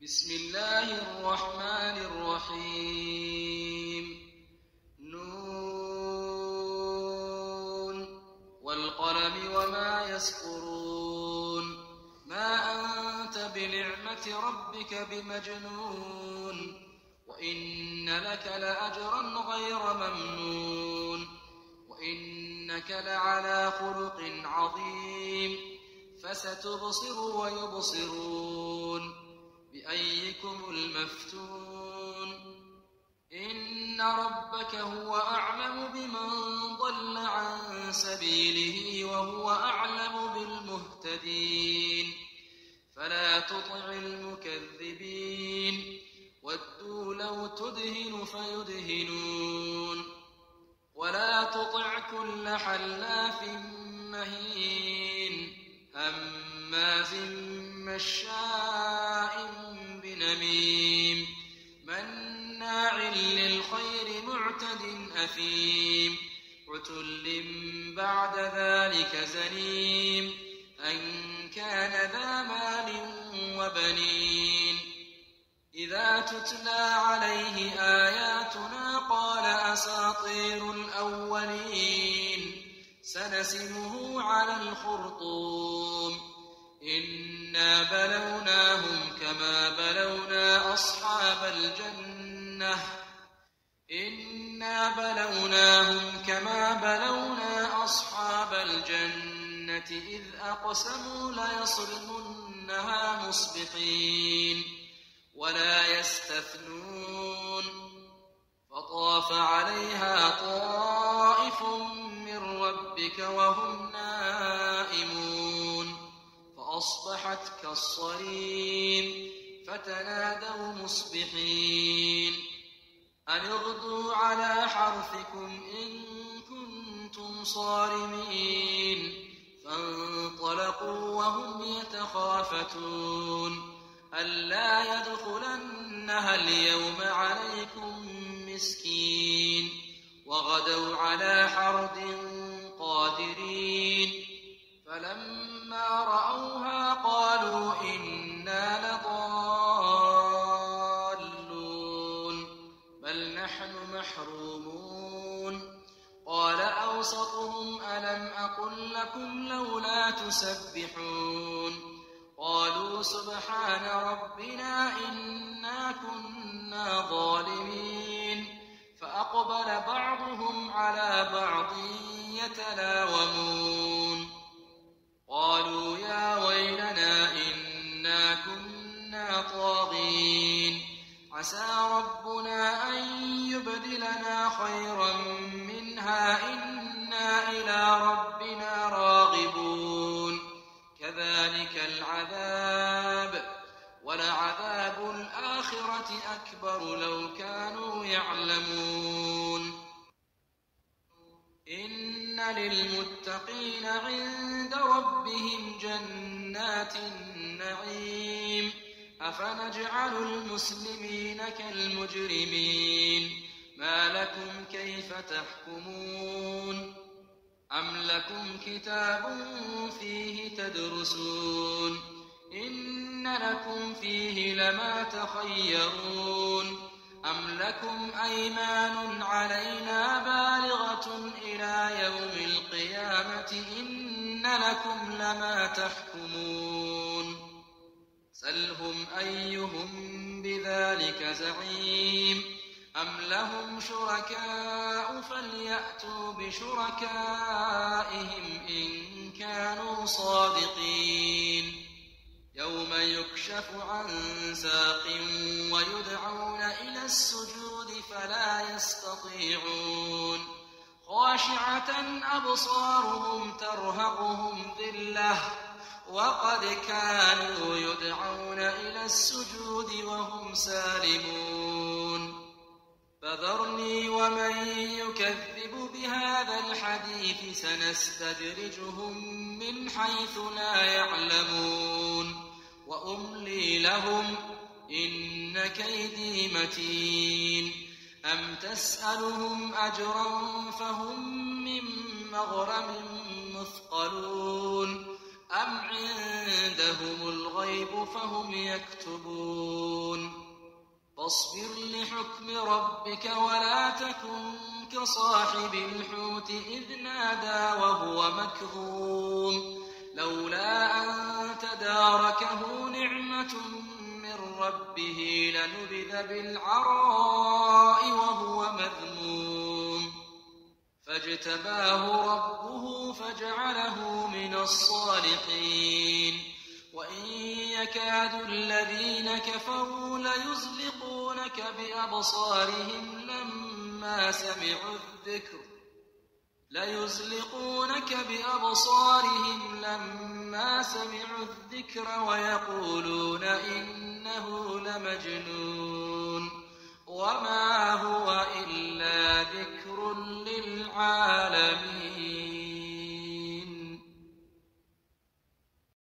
بسم الله الرحمن الرحيم نون والقلم وما يسطرون ما أنت بنعمة ربك بمجنون وإن لك لأجرا غير ممنون وإنك لعلى خلق عظيم فستبصر ويبصرون بأيكم المفتون إن ربك هو أعلم بمن ضل عن سبيله وهو أعلم بالمهتدين فلا تطع المكذبين ودوا لو تدهن فيدهنون ولا تطع كل حلاف مهين هماز مشاء بنميم مناع للخير معتد أثيم عتل بعد ذلك زنيم أن كان ذا مال وبنين إذا تتلى عليه آياتنا قال أساطير الأولين سنسمه على الخرطوم إنا بلوناهم كما بلونا أصحاب الجنة إذ أقسموا ليصرمنها مصبحين ولا يستثنون فطاف عليها طائف من ربك وهم نائمون فأصبحت كالصريم فتنادوا مصبحين أن اغدوا على حرثكم إن كنتم صارمين فانطلقوا وهم يتخافتون ألا يدخلنها اليوم عليكم مسكين وغدوا على حرد قادرين فلما رأوها قالوا إنا لضالون بل نحن محرومون قال أوسطهم ألم أقل لكم لولا تسبحون قالوا سبحان ربنا إنا كنا ظالمين فأقبل بعضهم على بعض يتلاومون قالوا يا ويلنا إنا كنا طاغين عسى ربنا أن يبدلنا خيرا منها إنا إلى ربنا راغبون كذلك العذاب ولعذاب الآخرة أكبر لو كانوا يعلمون إن للمتقين عند ربهم جنات النعيم أفنجعل المسلمين كالمجرمين ما لكم كيف تحكمون أم لكم كتاب فيه تدرسون إن لكم فيه لما تخيرون أم لكم أيمان علينا بالغة إلى يوم القيامة إن لكم لما تحكمون سلهم أيهم بذلك زعيم أم لهم شركاء فليأتوا بشركائهم إن كانوا صادقين يوم يكشف عن ساق ويدعون إلى السجود فلا يستطيعون خاشعة أبصارهم ترهقهم ذلة وقد كانوا يدعون إلى السجود وهم سالمون فذرني ومن يكذب بهذا الحديث سنستدرجهم من حيث لا يعلمون وأملي لهم إن كيدي متين أم تسألهم أجرا فهم من مغرم مثقلون أم عندهم الغيب فهم يكتبون فاصبر لحكم ربك ولا تكن كصاحب الحوت إذ نادى وهو مكظوم لولا أن تداركه نعمة من ربه لنبذ بالعراء وهو مذموم فاجتباه ربه فجعله من الصالحين وإن يكاد الذين كفروا ليزلقونك بأبصارهم لما سمعوا الذكر ويقولون إنه لمجنون وما هو إلا ذكر للعالمين.